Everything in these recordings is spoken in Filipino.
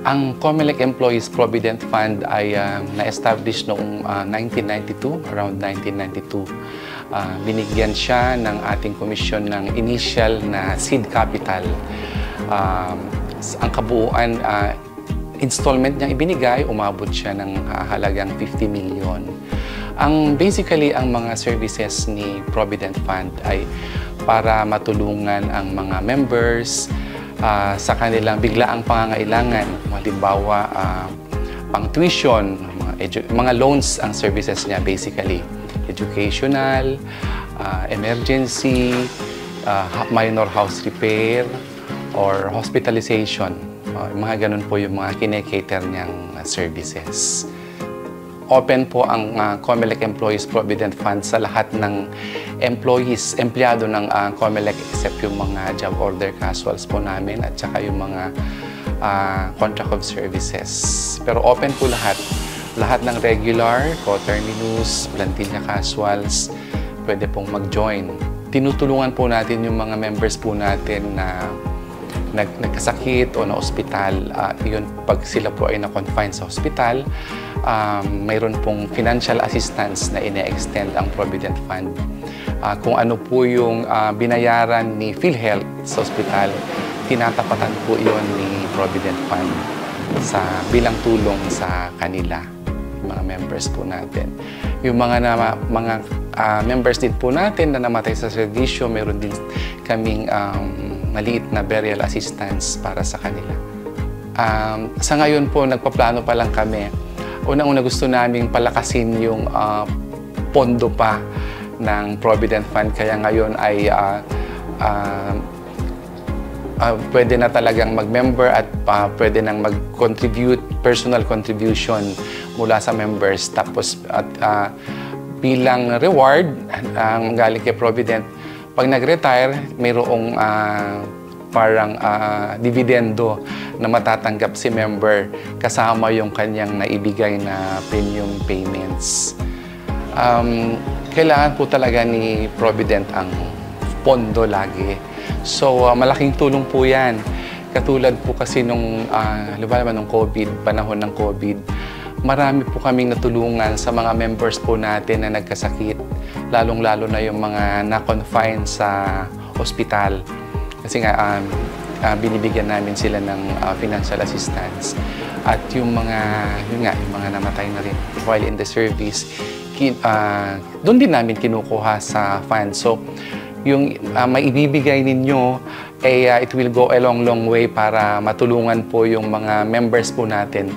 Ang COMELEC Employees Provident Fund ay na-establish noong 1992, around 1992. Binigyan siya ng ating komisyon ng initial na seed capital. Ang kabuuan, installment niyang ibinigay, umabot siya ng halagang 50 million. Basically, ang mga services ni Provident Fund ay para matulungan ang mga members sa kanilang biglaang pangangailangan. Halimbawa, pang tuition, mga loans ang services niya basically. Educational, emergency, minor house repair, or hospitalization. Mga ganun po yung mga kine-cater niyang services. Open po ang COMELEC Employees Provident Fund sa lahat ng employees, empleyado ng COMELEC except yung mga job order casuals po namin at saka yung mga contract of services. Pero open po lahat. Lahat ng regular, co-terminus, plantilla casuals, pwede pong mag-join. Tinutulungan po natin yung mga members po natin na nagkasakit o na-ospital. Yun, pag sila po ay na-confine sa ospital, mayroon pong financial assistance na ine-extend ang Provident Fund. Kung ano po yung binayaran ni PhilHealth sa ospital, tinatapatan po yun ni Provident Fund bilang tulong sa kanila, mga members po natin. Yung mga members din po natin na namatay sa serbisyo, mayroon din kaming maliit na burial assistance para sa kanila. Sa ngayon po, nagpaplano pa lang kami. Unang-una gusto naming palakasin yung pondo pa ng Provident Fund. Kaya ngayon ay pwede na talagang mag-member at pwede nang mag-contribute, personal contribution mula sa members. Tapos bilang reward, ang galing kay Provident, pag nag-retire, mayroong parang dividendo na matatanggap si member kasama yung kanyang naibigay na premium payments. Kailangan po talaga ni Provident ang pondo lagi. So, malaking tulong po yan. Katulad po kasi nung COVID, panahon ng COVID, marami po kaming natulungan sa mga members po natin na nagkasakit, lalong-lalo na yung mga na-confine sa ospital. Kasi nga, binibigyan namin sila ng financial assistance. At yung mga namatay na rin while in the service, doon din namin kinukuha sa fund. So, yung maibibigay ninyo, it will go a long way para matulungan po yung mga members po natin.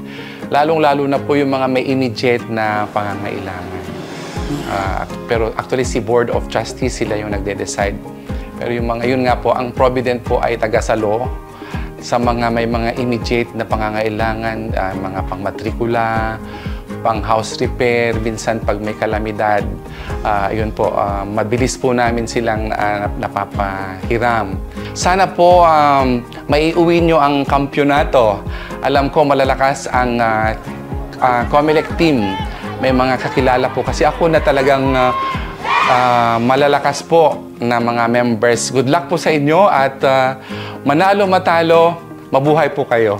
Lalong-lalo na po yung mga may immediate na pangangailangan. Pero actually, si Board of Trustees, sila yung nagde-decide. Pero yun nga po, ang Provident po ay taga-salo sa may mga immediate na pangangailangan, mga pangmatrikula, pang-house repair, minsan pag may kalamidad, yun po, mabilis po namin silang napapahiram. Sana po maiuwi nyo ang kampyonato. Alam ko malalakas ang COMELEC team. May mga kakilala po kasi ako na talagang malalakas po na mga members. Good luck po sa inyo at manalo matalo, mabuhay po kayo.